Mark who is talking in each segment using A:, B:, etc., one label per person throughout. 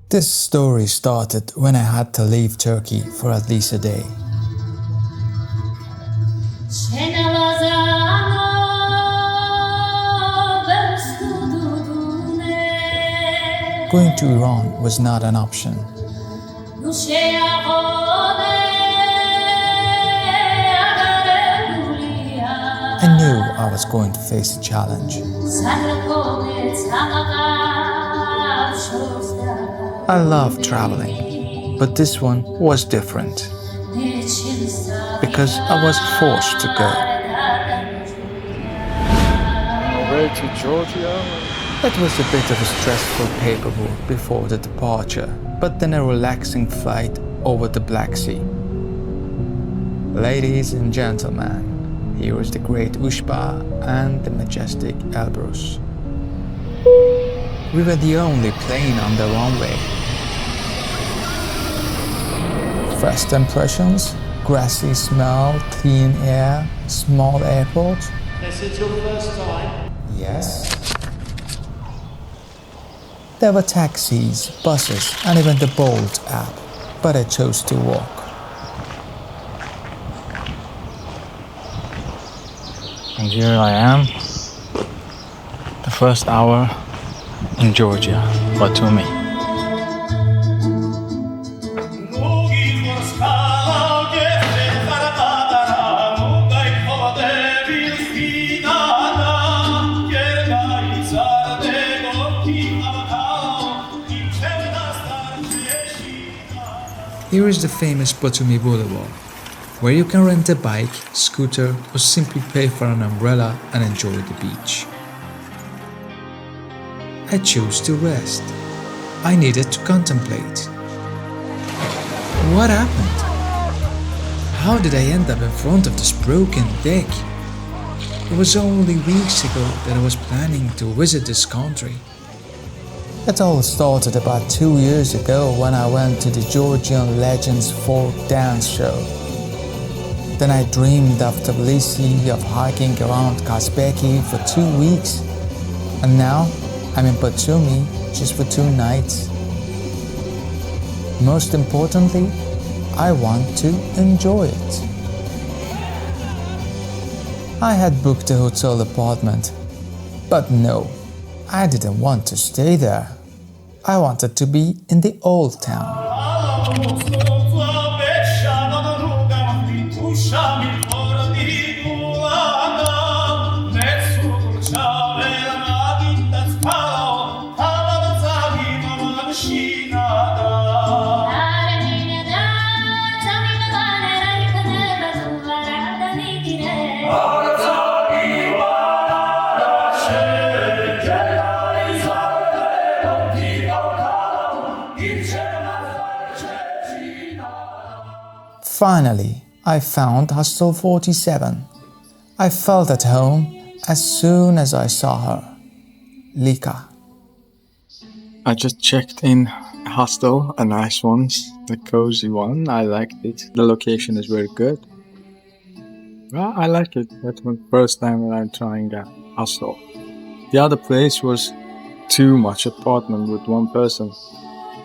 A: This story started when I had to leave Turkey for at least a day. Going to Iran was not an option. I knew I was going to face a challenge. I love traveling, but this one was different because I was forced to go.
B: Away to Georgia.
A: It was a bit of a stressful paperwork before the departure, but then a relaxing flight over the Black Sea. Ladies and gentlemen, here is the great Ushba and the majestic Elbrus. We were the only plane on the runway. First impressions, grassy smell, clean air, small airport.
C: Is it your first time?
A: Yes. There were taxis, buses, and even the Bolt app, but I chose to walk.
B: And here I am, the first hour in Georgia, Batumi.
A: Here is the famous Batumi Boulevard, where you can rent a bike, scooter, or simply pay for an umbrella and enjoy the beach. I chose to rest. I needed to contemplate. What happened? How did I end up in front of this broken deck? It was only weeks ago that I was planning to visit this country. It all started about 2 years ago when I went to the Georgian Legends folk dance show. Then I dreamed of Tbilisi, of hiking around Kazbeki for 2 weeks. And now I'm in Batumi just for 2 nights. Most importantly, I want to enjoy it. I had booked a hotel apartment, but no, I didn't want to stay there. I wanted to be in the old town. Finally, I found Hostel 47. I felt at home as soon as I saw her. Lika.
B: I just checked in a hostel, a nice one, a cozy one. I liked it. The location is very good. Well, I like it. That's my first time that I'm trying a hostel. The other place was too much apartment with one person.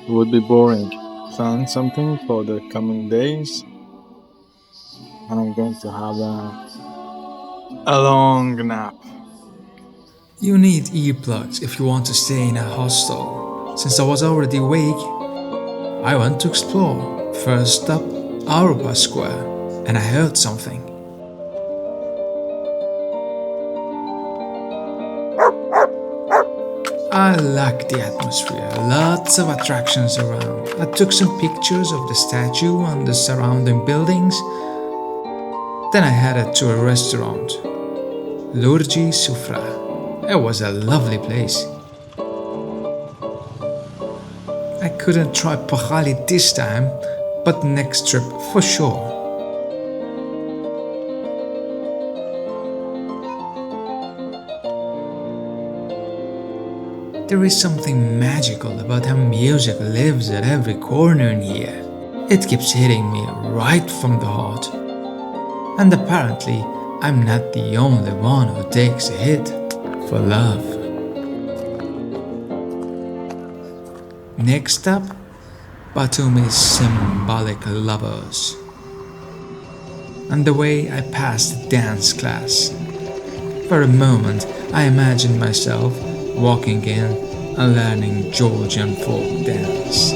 B: It would be boring. Found something for the coming days. And I'm going to have a long nap.
A: You need earplugs if you want to stay in a hostel. Since I was already awake, I went to explore. First stop, Aruba Square, and I heard something. I liked the atmosphere, lots of attractions around. I took some pictures of the statue and the surrounding buildings. Then I headed to a restaurant, Lurgi Sufra. It was a lovely place. I couldn't try Pakhali this time, but next trip for sure. There is something magical about how music lives at every corner in here. It keeps hitting me right from the heart. And apparently, I'm not the only one who takes a hit for love. Next up, Batumi's symbolic lovers. And the way I passed the dance class. For a moment, I imagined myself walking in and learning Georgian folk dance.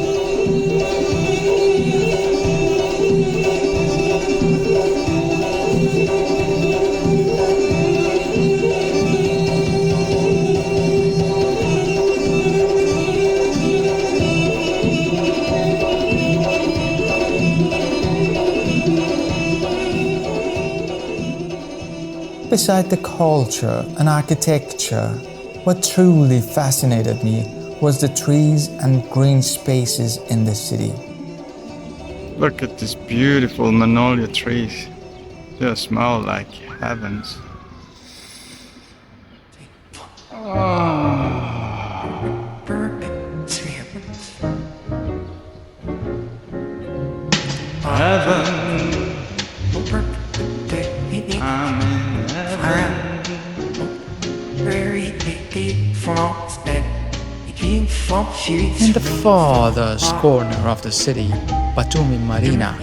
A: Beside the culture and architecture, what truly fascinated me was the trees and green spaces in the city.
B: Look at these beautiful magnolia trees. They smell like heavens.
A: In the farthest corner of the city, Batumi Marina,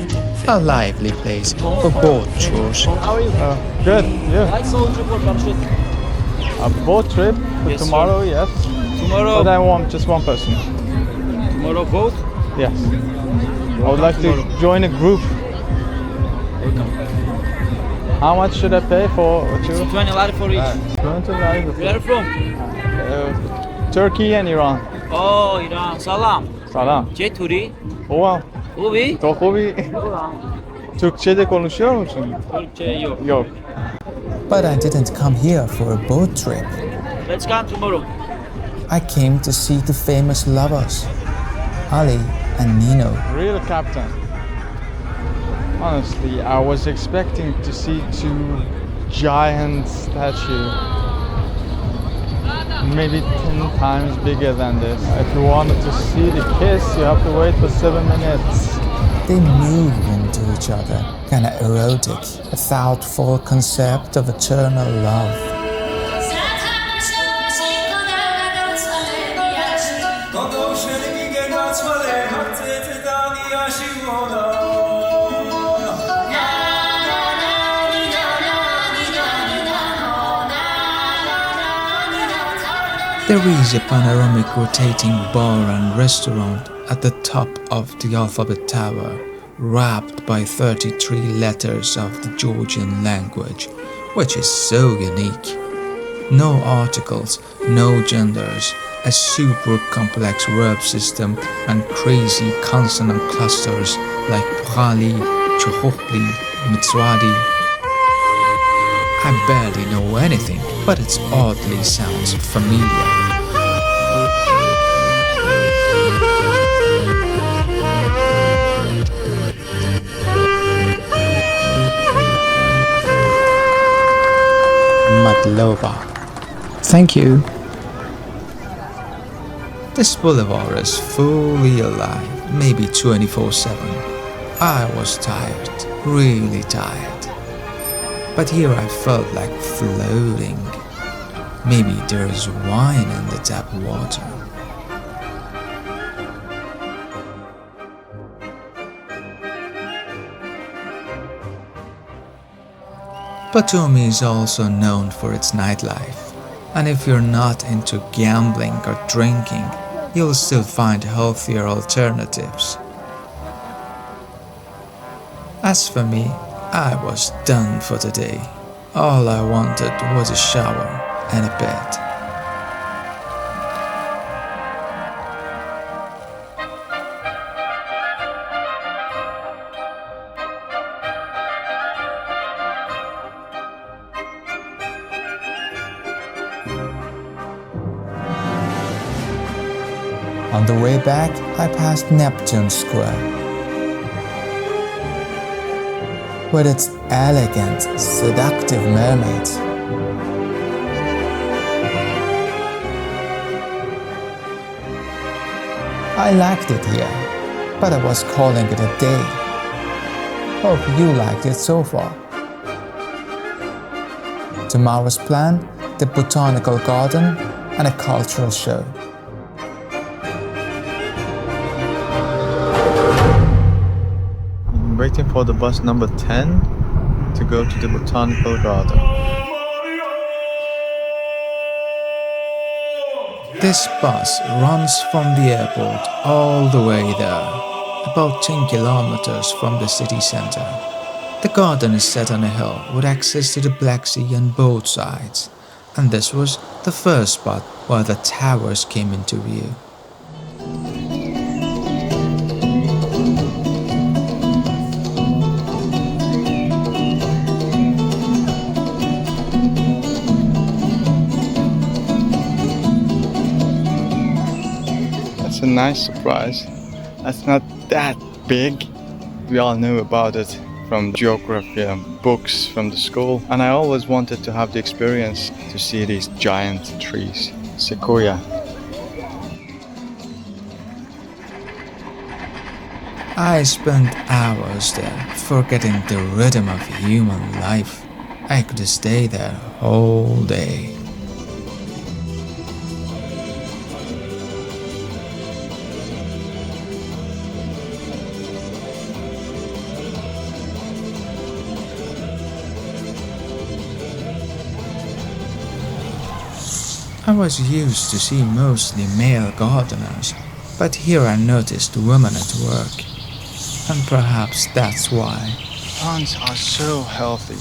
A: a lively place for boat tours.
B: How are you? Good. Yeah. A boat trip for
C: Yes,
B: tomorrow, yes.
C: Tomorrow,
B: But I want just one person.
C: tomorrow boat.
B: Yes. I would like to join a group. How much should I pay for two?
C: 20 lari for each.
B: 20 lira.
C: Where are you from?
B: Turkey and Iran.
C: Oh, İran. Salam.
B: Salam.
C: Ceturi.
B: Oha.
C: Ubi.
B: Tokobi. Türkçe de konuşuyor musun?
C: Türkçe yok.
B: Yok.
A: But I didn't come here for a boat trip.
C: Let's come tomorrow.
A: I came to see the famous lovers, Ali and Nino.
B: Real captain. Honestly, I was expecting to see two giant statues. Maybe 10 times bigger than this. If you wanted to see the kiss, you have to wait for 7 minutes.
A: They move into each other, kinda erotic, a thoughtful concept of eternal love. There is a panoramic rotating bar and restaurant at the top of the alphabet tower, wrapped by 33 letters of the Georgian language, which is so unique. No articles, no genders, a super complex verb system, and crazy consonant clusters like Pukhali, Chukhopli, Mitswadi. I barely know anything, but it oddly sounds familiar. Madlova. Thank you. This boulevard is fully alive, maybe 24/7. I was tired, really tired. But here I felt like floating. Maybe there is wine in the tap water. Batumi is also known for its nightlife, and if you're not into gambling or drinking, you'll still find healthier alternatives. As for me, I was done for the day. All I wanted was a shower and a bed. On the way back, I passed Neptune Square, with its elegant, seductive mermaids. I liked it here, but I was calling it a day. Hope you liked it so far. Tomorrow's plan, the Botanical Garden and a cultural show.
B: waiting for the bus number 10 to go to the Botanical Garden.
A: This bus runs from the airport all the way there, about 10 kilometers from the city center. The garden is set on a hill with access to the Black Sea on both sides, and this was the first spot where the towers came into view.
B: That's a nice surprise. That's not that big. We all knew about it from geography and books from the school, and I always wanted to have the experience to see these giant trees. Sequoia.
A: I spent hours there, forgetting the rhythm of human life. I could stay there all day. I was used to see mostly male gardeners, but here I noticed women at work, and perhaps that's why.
B: Plants are so healthy.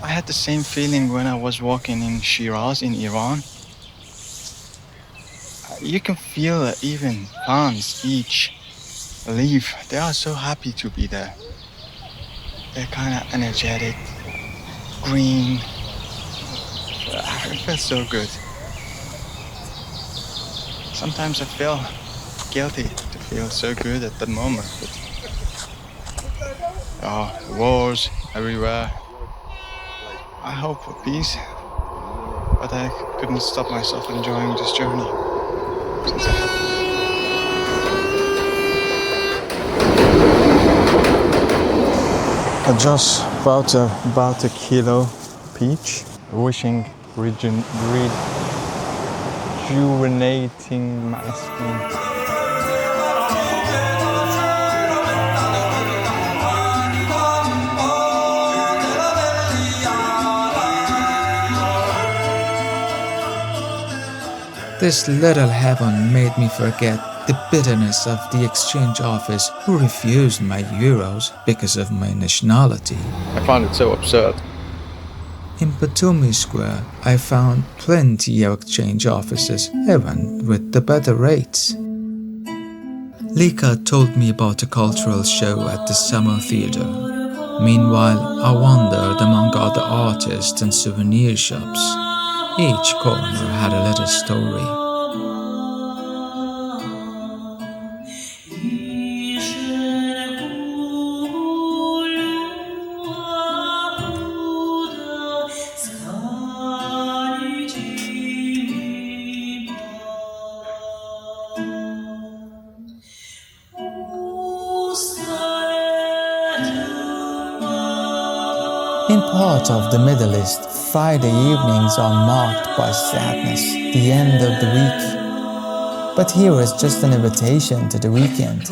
B: I had the same feeling when I was walking in Shiraz in Iran. You can feel that even plants, each leaf, they are so happy to be there. They're kind of energetic, green. It feels so good. Sometimes I feel guilty to feel so good at that moment. But, wars everywhere. I hope for peace, but I couldn't stop myself enjoying this journey since I had to. I just bought about a kilo peach, wishing rejuvenating my skin.
A: This little heaven made me forget the bitterness of the exchange office who refused my euros because of my nationality.
B: I found it so absurd.
A: In Batumi Square, I found plenty of exchange offices, even with the better rates. Lika told me about a cultural show at the Summer Theatre. Meanwhile, I wandered among other artists and souvenir shops. Each corner had a little story. In parts of the Middle East, Friday evenings are marked by sadness, the end of the week. But here is just an invitation to the weekend.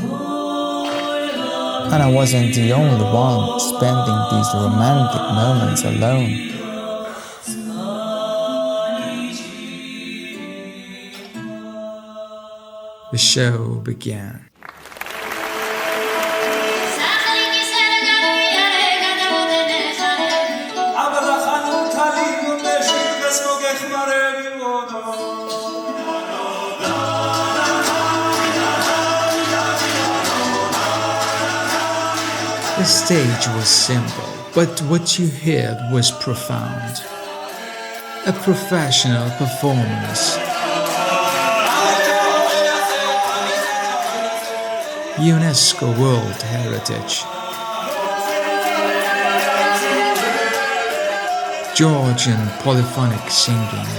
A: And I wasn't the only one spending these romantic moments alone. The show began. The stage was simple, but what you heard was profound. A professional performance. UNESCO World Heritage. Georgian polyphonic singing.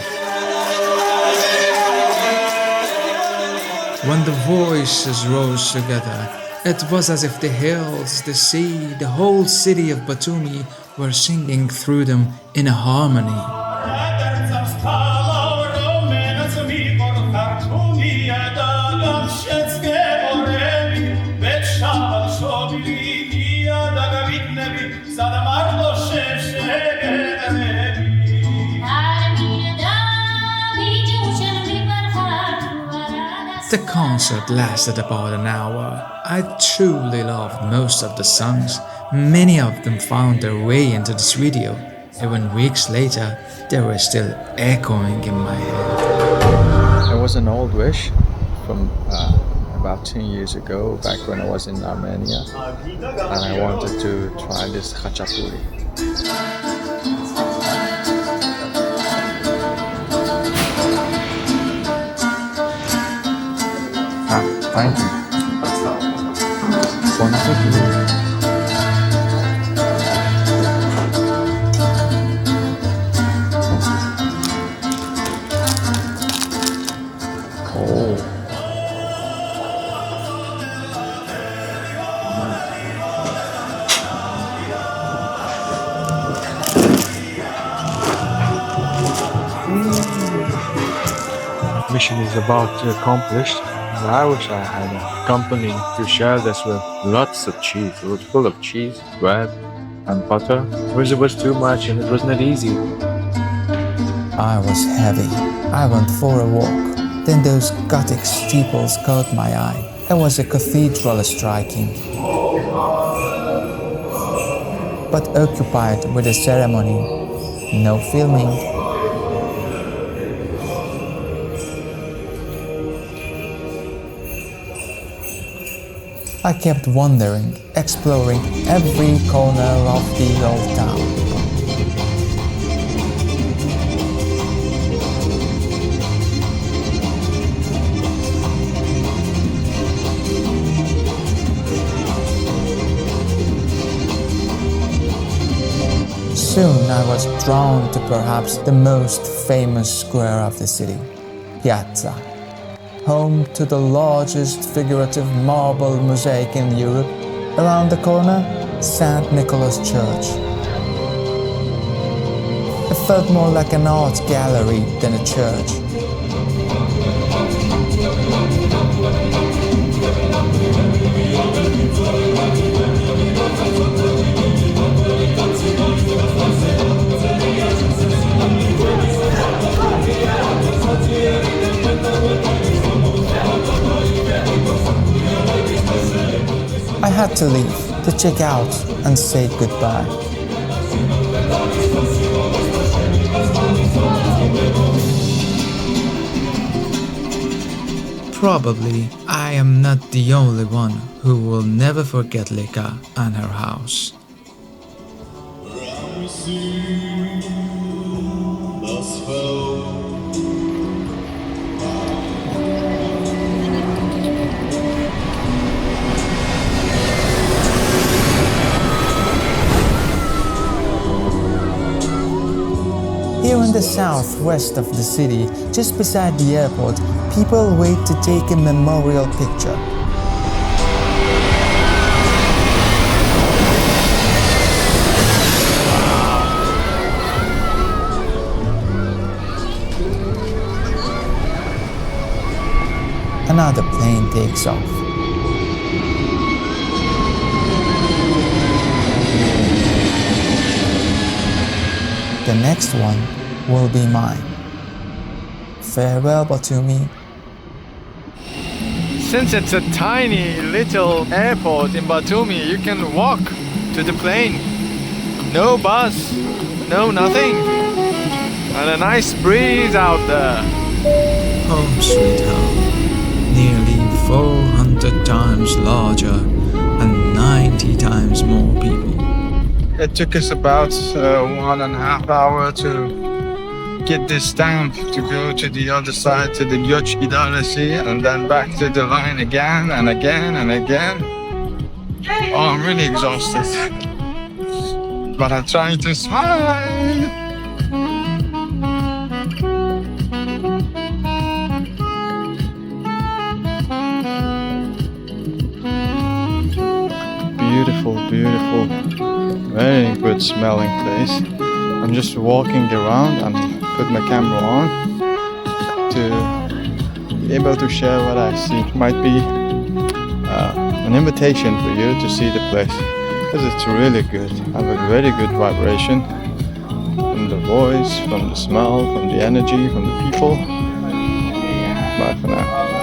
A: When the voices rose together, it was as if the hills, the sea, the whole city of Batumi were singing through them in a harmony. concert lasted about an hour. I truly loved most of the songs. Many of them found their way into this video. Even weeks later, they were still echoing in my head.
B: It was an old wish from about 10 years ago, back when I was in Armenia, and I wanted to try this Khachapuri. Thank you. Mission is about to accomplish. I wish I had a company to share this with. Lots of cheese. It was full of cheese, bread, and butter. It was too much and it was not easy.
A: I was heavy. I went for a walk. Then those Gothic steeples caught my eye. There was a cathedral striking, but occupied with a ceremony. No filming. I kept wandering, exploring every corner of the old town. Soon I was drawn to perhaps the most famous square of the city, Piazza. Home to the largest figurative marble mosaic in Europe. Around the corner, St. Nicholas Church. It felt more like an art gallery than a church. I had to leave, to check out and say goodbye. Probably I am not the only one who will never forget Lika and her house. Here in the southwest of the city, just beside the airport, people wait to take a memorial picture. Another plane takes off. The next one will be mine. Farewell, Batumi.
B: Since it's a tiny little airport in Batumi, you can walk to the plane. No bus, no nothing. And a nice breeze out there.
A: Home sweet home. Nearly 400 times larger and 90 times more people.
B: It took us about 1.5 hours to get this stamp to go to the other side to the Georgian Sea and then back to the line again and again and again. Oh, I'm really exhausted, but I'm trying to smile. Beautiful, beautiful. Very good smelling place. I'm just walking around and put my camera on to be able to share what I see. It might be an invitation for you to see the place because it's really good. I have a very good vibration from the voice, from the smell, from the energy, from the people. Bye for now.